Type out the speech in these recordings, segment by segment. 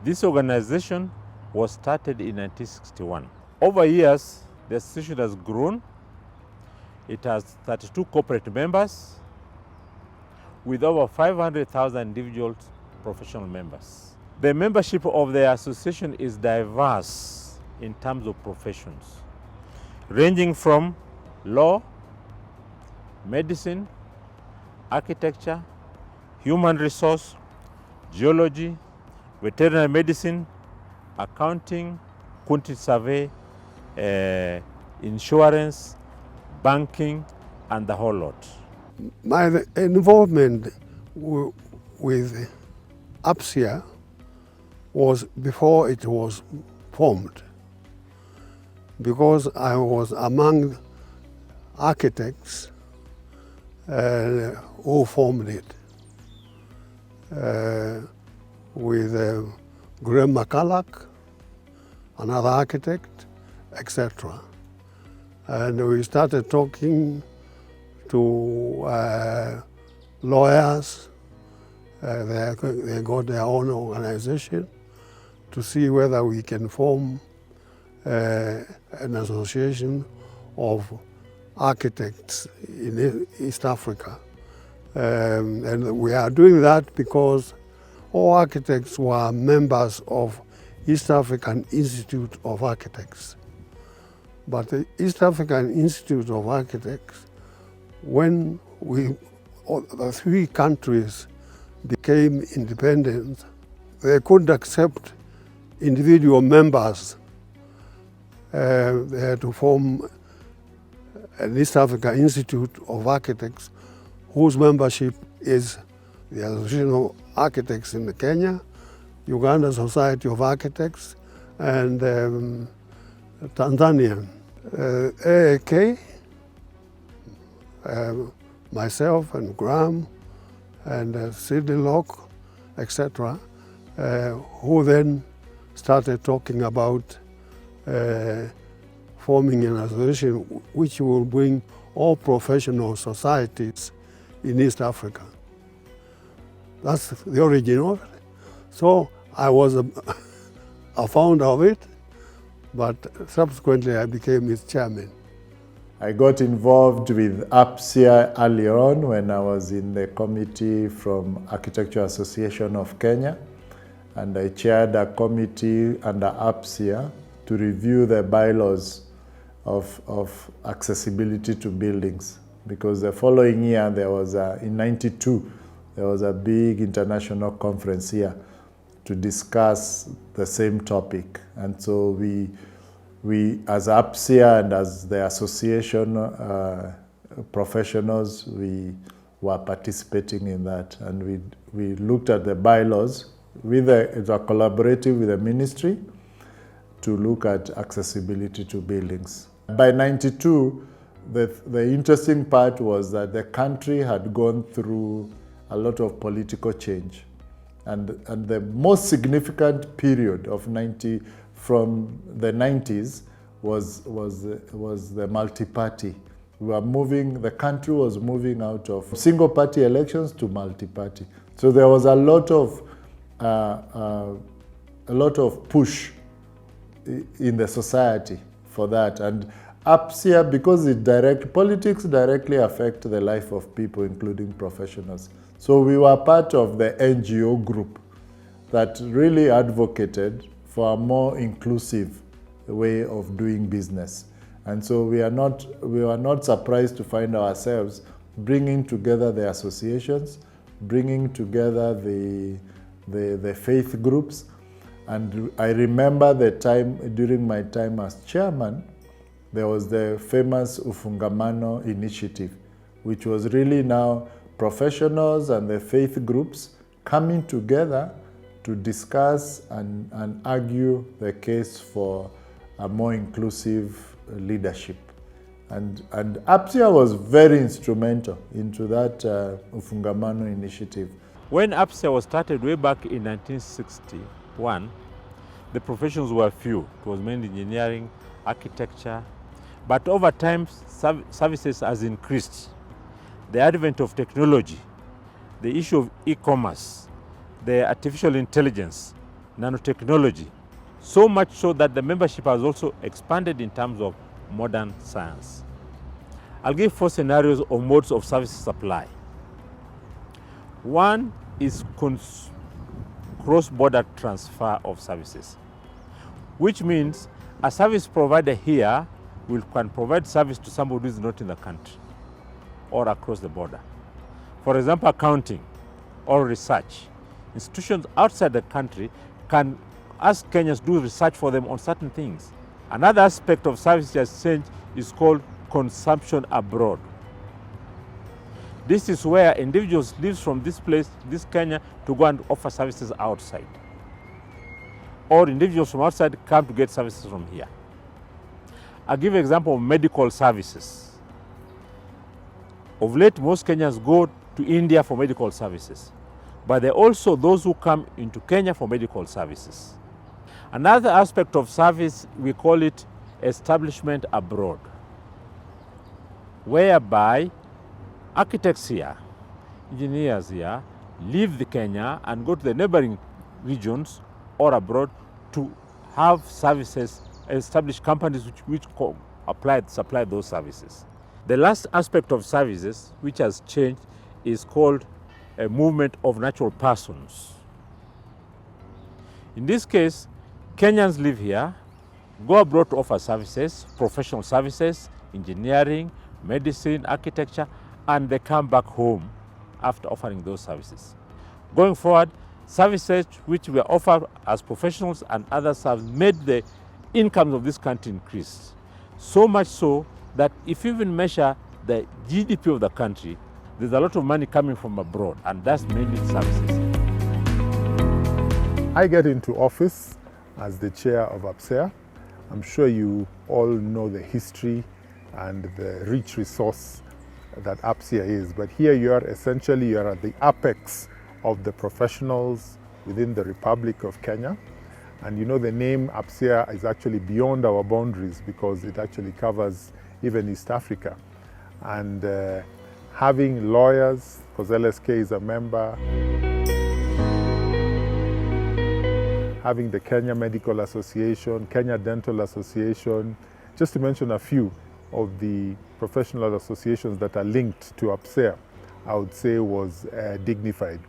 This organization was started in 1961. Over years, the association has grown. It has 32 corporate members with over 500,000 individual professional members. The membership of the association is diverse in terms of professions, ranging from law, medicine, architecture, human resource, geology, veterinary medicine, accounting, quantity survey, insurance, banking, and the whole lot. My involvement with Apsea was before it was formed, because I was among architects who formed it with Graham McCulloch, another architect, etc. And we started talking to lawyers. They got their own organization to see whether we can form an association of architects in East Africa. And we are doing that because all architects were members of East African Institute of Architects. But the East African Institute of Architects, when the three countries became independent, they couldn't accept individual members. They had to form an East African Institute of Architects, whose membership is the Association of Architects in Kenya, Uganda Society of Architects, and Tanzanian. AAK, myself and Graham and Sidney Locke, etc., who then started talking about forming an association which will bring all professional societies in East Africa. That's the origin of it. So I was a founder of it, but subsequently I became its chairman. I got involved with Apsea earlier on when I was in the committee from Architecture Association of Kenya, and I chaired a committee under Apsea to review the bylaws of accessibility to buildings. Because the following year, in '92, there was a big international conference here to discuss the same topic. And so we as Apsea and as the association professionals, we were participating in that. And we looked at the bylaws collaborative with the ministry to look at accessibility to buildings. By '92, the interesting part was that the country had gone through a lot of political change. And the most significant period from the 90s was the multi-party. The country was moving out of single-party elections to multi-party. So there was a lot of push in the society for that. And Apsea, because politics directly affect the life of people, including professionals. So we were part of the NGO group that really advocated for a more inclusive way of doing business. And so we were not surprised to find ourselves bringing together the associations, bringing together the faith groups. And I remember during my time as chairman, there was the famous Ufungamano initiative, which was really now professionals and the faith groups coming together to discuss and argue the case for a more inclusive leadership. And Apsea was very instrumental into that Ufungamano initiative. When Apsea was started way back in 1961, the professions were few. It was mainly engineering, architecture, but over time services has increased. The advent of technology, the issue of e-commerce, the artificial intelligence, nanotechnology, so much so that the membership has also expanded in terms of modern science. I'll give 4 scenarios or modes of service supply. One is cross-border transfer of services, which means a service provider here can provide service to somebody who is not in the country or across the border. For example, accounting or research. Institutions outside the country can ask Kenyans to do research for them on certain things. Another aspect of service exchange is called consumption abroad. This is where individuals leave from this place, this Kenya, to go and offer services outside. Or individuals from outside come to get services from here. I'll give an example of medical services. Of late, most Kenyans go to India for medical services, but there are also those who come into Kenya for medical services. Another aspect of service, we call it establishment abroad, whereby architects here, engineers here, leave the Kenya and go to the neighboring regions or abroad to have services, establish companies which supply those services. The last aspect of services which has changed is called a movement of natural persons. In this case, Kenyans live here, go abroad to offer services, professional services, engineering, medicine, architecture, and they come back home after offering those services. Going forward, services which were offered as professionals and others have made the incomes of this country increase. So much so that if you even measure the GDP of the country, there's a lot of money coming from abroad, and that's mainly services. I get into office as the chair of Apsea. I'm sure you all know the history and the rich resource that Apsea is, but here you are at the apex of the professionals within the Republic of Kenya. And you know, the name Apsea is actually beyond our boundaries because it actually covers even East Africa. And having lawyers, because LSK is a member, having the Kenya Medical Association, Kenya Dental Association, just to mention a few of the professional associations that are linked to Apsea, I would say was dignified.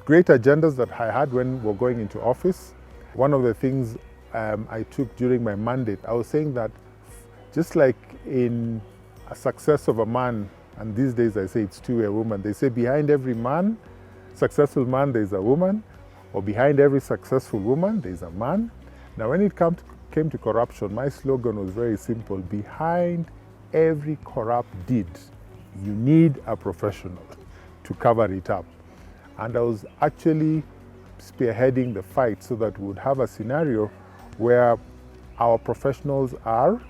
Great agendas that I had when we were going into office. One of the things I took during my mandate, I was saying that just like in a success of a man, and these days I say it's two a woman, they say behind every man, successful man, there's a woman, or behind every successful woman, there's a man. Now when it came to corruption, my slogan was very simple: behind every corrupt deed, you need a professional to cover it up. And I was actually spearheading the fight so that we would have a scenario where our professionals are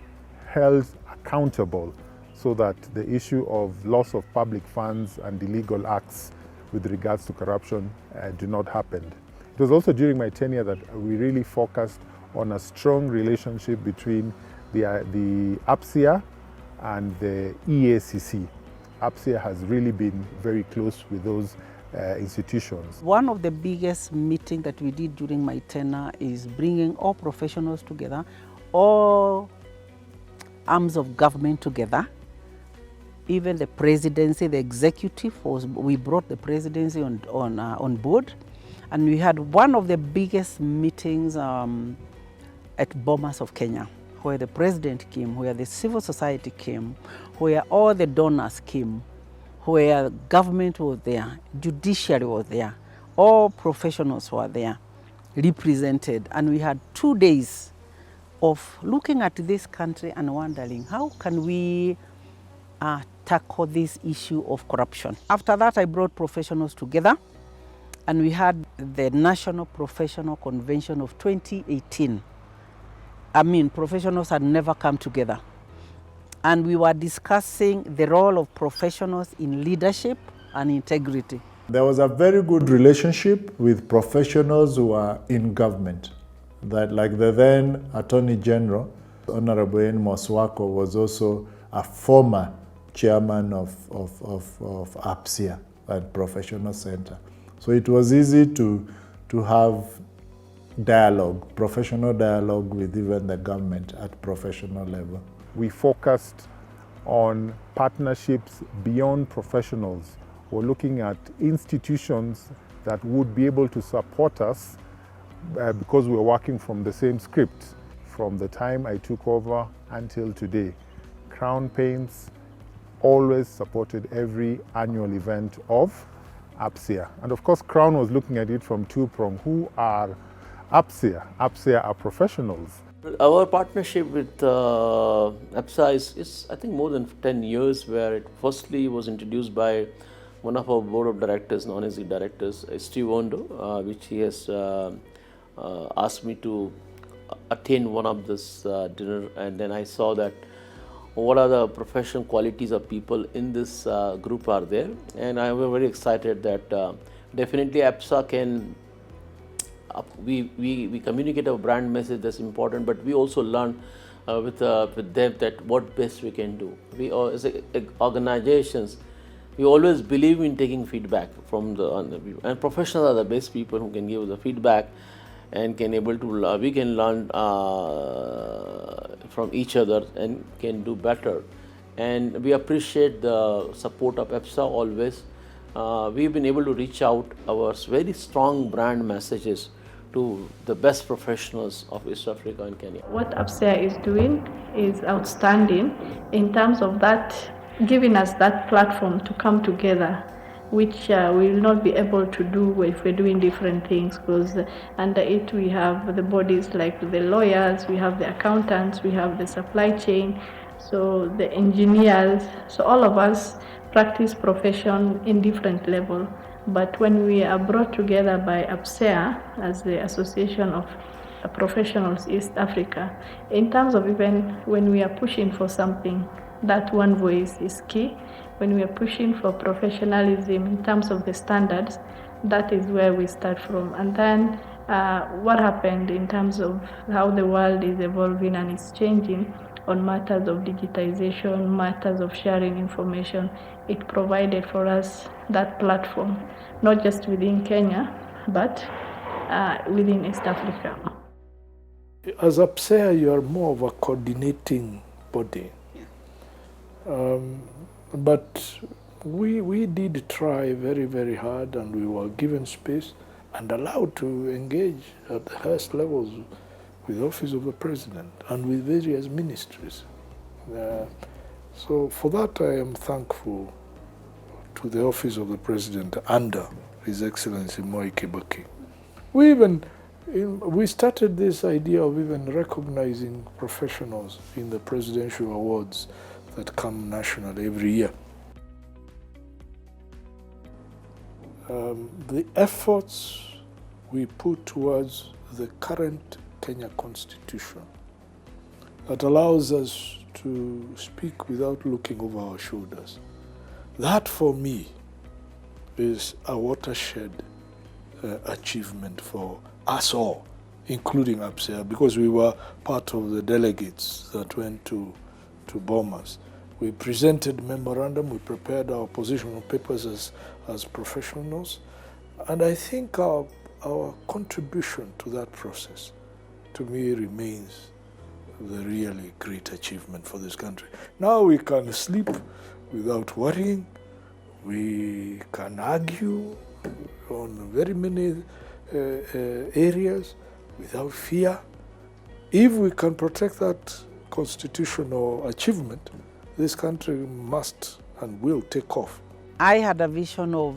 held accountable so that the issue of loss of public funds and illegal acts with regards to corruption do not happen. It was also during my tenure that we really focused on a strong relationship between the Apsea and the EACC. Apsea has really been very close with those institutions. One of the biggest meetings that we did during my tenure is bringing all professionals together, all arms of government together, even the presidency, the executive. We brought the presidency on board, and we had one of the biggest meetings at Bomas of Kenya, where the president came, where the civil society came, where all the donors came, where government was there, judiciary was there, all professionals were there, represented. And we had 2 days of looking at this country and wondering, how can we tackle this issue of corruption? After that, I brought professionals together, and we had the National Professional Convention of 2018. I mean, professionals had never come together. And we were discussing the role of professionals in leadership and integrity. There was a very good relationship with professionals who are in government. That, like the then Attorney General, Honorable N. Moswako, was also a former chairman of Apsea and Professional Center. So it was easy to have dialogue, professional dialogue with even the government at professional level. We focused on partnerships beyond professionals. We're looking at institutions that would be able to support us because we're working from the same script from the time I took over until today. Crown Paints always supported every annual event of Apsea. And of course, Crown was looking at it from two-pronged. Who are Apsea? Apsea are professionals. Our partnership with Apsea is, I think, more than 10 years, where it firstly was introduced by one of our board of directors, non-executive directors, Steve Ondo, which he has asked me to attend one of this dinner, and then I saw that what are the professional qualities of people in this group are there, and I was very excited that definitely Apsea can, we communicate our brand message, that's important, but we also learn with them that what best we can do. We as organizations, we always believe in taking feedback from and professionals are the best people who can give the feedback and can able to we can learn from each other and can do better. And we appreciate the support of Apsea always. We've been able to reach out our very strong brand messages to the best professionals of East Africa and Kenya. What Apsea is doing is outstanding in terms of that, giving us that platform to come together, which we will not be able to do if we're doing different things, because under it we have the bodies like the lawyers, we have the accountants, we have the supply chain, so the engineers, so all of us practice profession in different level. But when we are brought together by Apsea as the Association of Professionals East Africa, in terms of even when we are pushing for something, that one voice is key. When we are pushing for professionalism in terms of the standards, that is where we start from. And then what happened in terms of how the world is evolving and is changing on matters of digitization, matters of sharing information, it provided for us that platform, not just within Kenya, but within East Africa. As Apsea, you are more of a coordinating body. But we did try very, very hard, and we were given space and allowed to engage at the highest levels with the Office of the President and with various ministries. So for that I am thankful to the Office of the President under His Excellency Moi Kibaki. We started this idea of even recognizing professionals in the presidential awards that come nationally every year. The efforts we put towards the current Kenya Constitution that allows us to speak without looking over our shoulders. That for me is a watershed achievement for us all, including Apsea, because we were part of the delegates that went to Bomas. We presented memorandum, we prepared our positional papers as professionals, and I think our contribution to that process, to me, remains the really great achievement for this country. Now we can sleep without worrying, we can argue on very many areas without fear. If we can protect that constitutional achievement, this country must and will take off. I had a vision of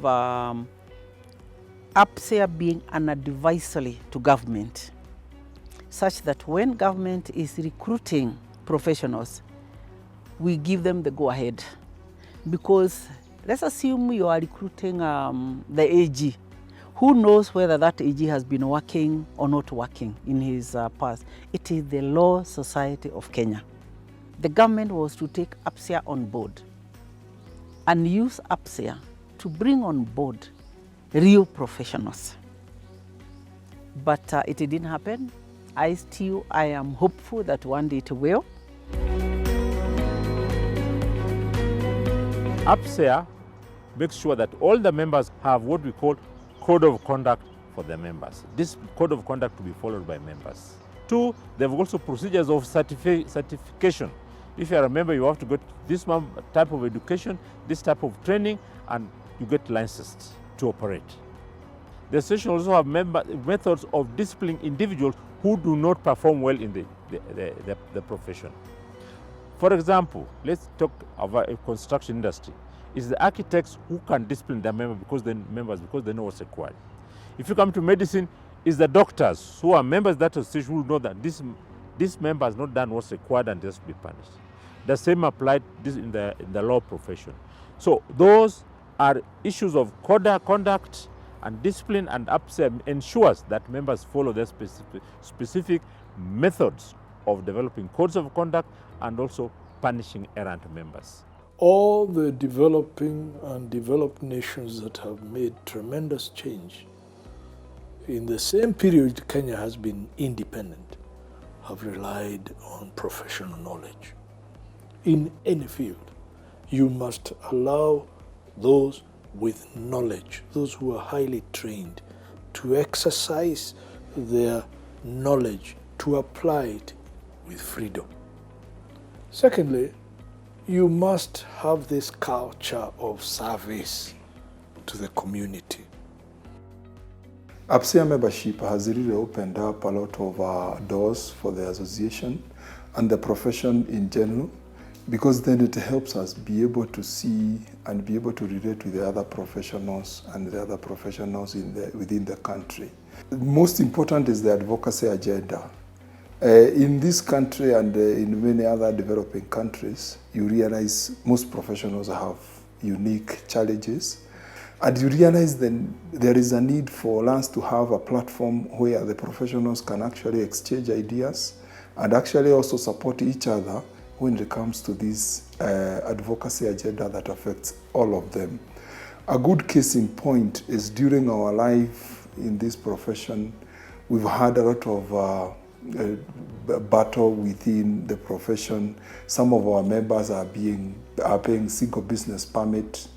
Apsea being an advisory to government, such that when government is recruiting professionals, we give them the go-ahead. Because let's assume you are recruiting the AG. Who knows whether that AG has been working or not working in his past? It is the Law Society of Kenya. The government was to take Apsea on board and use Apsea to bring on board real professionals. But it didn't happen. I am hopeful that one day it will. Apsea makes sure that all the members have what we call code of conduct for their members. This code of conduct to be followed by members. 2, they have also procedures of certification. If you are a member, you have to get this type of education, this type of training, and you get licensed to operate. The association also have methods of disciplining individuals who do not perform well in the profession. For example, let's talk about a construction industry. It's the architects who can discipline their members because they know what's required. If you come to medicine, it's the doctors who are members of that association who know that this member has not done what's required and has to be punished. The same applied in the law profession. So those are issues of conduct and discipline, and Apsea ensures that members follow their specific methods of developing codes of conduct and also punishing errant members. All the developing and developed nations that have made tremendous change in the same period Kenya has been independent have relied on professional knowledge. In any field, you must allow those with knowledge, those who are highly trained, to exercise their knowledge, to apply it with freedom. Secondly, you must have this culture of service to the community. Apsea membership has really opened up a lot of doors for the association and the profession in general, because then it helps us be able to see and be able to relate with the other professionals and the other professionals within the country. Most important is the advocacy agenda. In this country and in many other developing countries, you realize most professionals have unique challenges, and you realize then there is a need for us to have a platform where the professionals can actually exchange ideas and actually also support each other when it comes to this advocacy agenda that affects all of them. A good case in point is during our life in this profession, we've had a lot of battle within the profession. Some of our members are paying single business permit.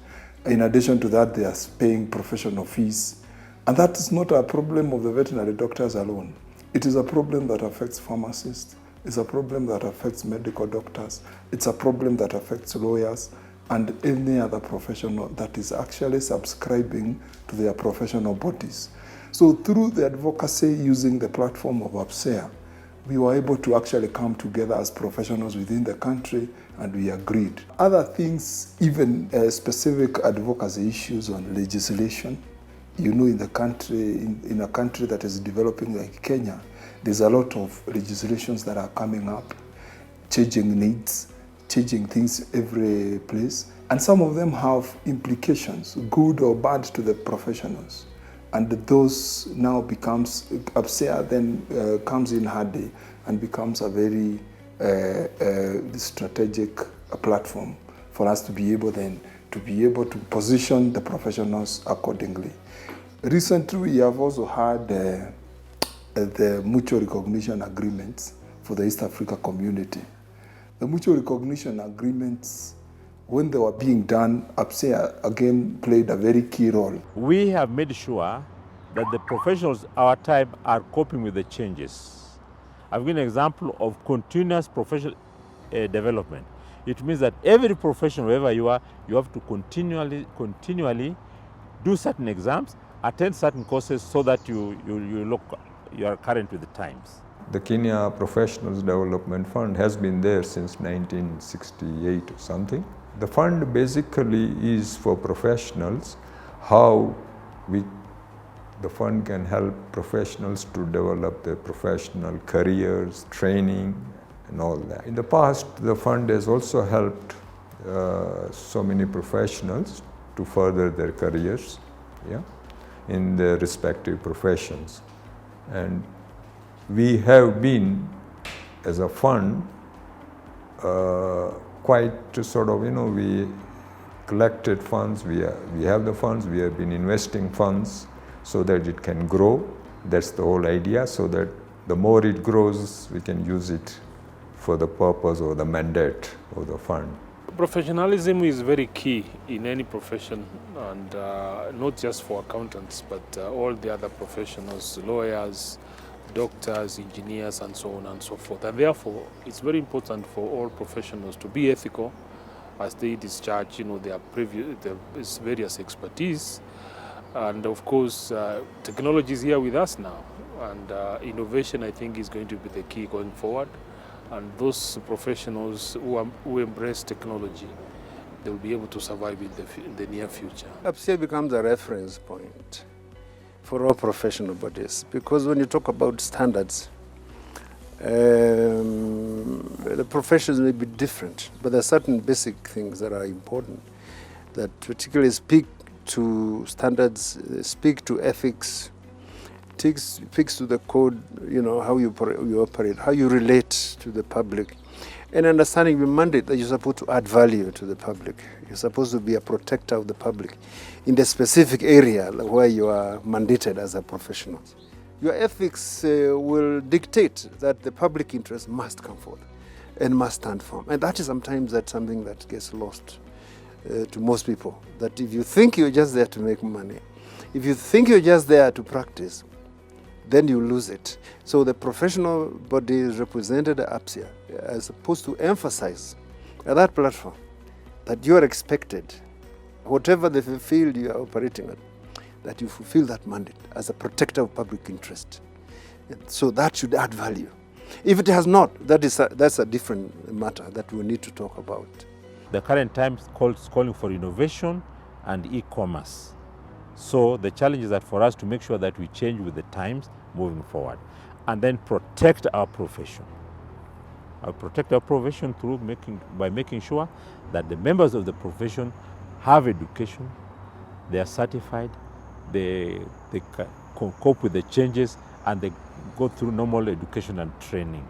In addition to that, they are paying professional fees. And that is not a problem of the veterinary doctors alone. It is a problem that affects pharmacists. It's a problem that affects medical doctors. It's a problem that affects lawyers and any other professional that is actually subscribing to their professional bodies. So through the advocacy using the platform of Apsea, we were able to actually come together as professionals within the country, and we agreed. Other things, even specific advocacy issues on legislation. You know, in the country, in a country that is developing like Kenya, there's a lot of legislations that are coming up, changing needs, changing things every place, and some of them have implications, good or bad, to the professionals. And those now becomes, Apsea then comes in handy and becomes a very strategic platform for us to be able then to position the professionals accordingly. Recently, we have also had the mutual recognition agreements for the East Africa community. The mutual recognition agreements, when they were being done, Apsea again played a very key role. We have made sure that the professionals our time are coping with the changes. I've given an example of continuous professional development. It means that every professional, wherever you are, you have to continually do certain exams, attend certain courses so that you are current with the times. The Kenya Professionals Development Fund has been there since 1968 or something. The fund basically is for professionals, how the fund can help professionals to develop their professional careers, training, and all that. In the past, the fund has also helped so many professionals to further their careers, in their respective professions. And we have been, as a fund, quite sort of, we collected funds, we have the funds, we have been investing funds so that it can grow. That's the whole idea, so that the more it grows, we can use it for the purpose or the mandate of the fund. Professionalism is very key in any profession, and not just for accountants, but all the other professionals, lawyers, doctors, engineers, and so on and so forth. And therefore, it's very important for all professionals to be ethical as they discharge, their various expertise. And of course, technology is here with us now, and innovation, I think, is going to be the key going forward. And those professionals who embrace technology, they will be able to survive in the near future. Apsea becomes a reference point for all professional bodies, because when you talk about standards, the professions may be different, but there are certain basic things that are important that particularly speak to standards, speak to ethics, speaks to the code, how you operate, how you relate to the public, and understanding the mandate that you're supposed to add value to the public. You're supposed to be a protector of the public in the specific area where you are mandated as a professional. Your ethics will dictate that the public interest must come forward and must stand firm. And that is sometimes something that gets lost to most people. That if you think you're just there to make money, if you think you're just there to practice, then you lose it. So the professional body represented at Apsea is supposed to emphasize at that platform that you are expected, whatever the field you are operating in, that you fulfill that mandate as a protector of public interest. And so that should add value. If it has not, that's a different matter that we need to talk about. The current time is calling for innovation and e-commerce. So the challenge is that for us to make sure that we change with the times moving forward, and then protect our profession. Protect our profession by making sure that the members of the profession have education, they are certified, they can cope with the changes, and they go through normal education and training.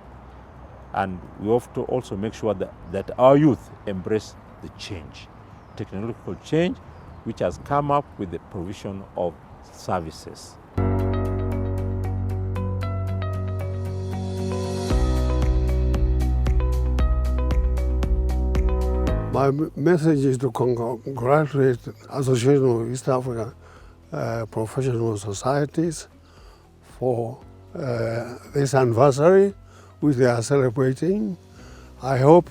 And we have to also make sure that our youth embrace the change, technological change, which has come up with the provision of services. My message is to congratulate the Association of East African Professional Societies for this anniversary which they are celebrating. I hope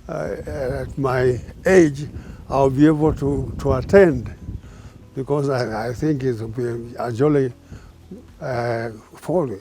at my age I'll be able to attend, because I think it will be a jolly folly.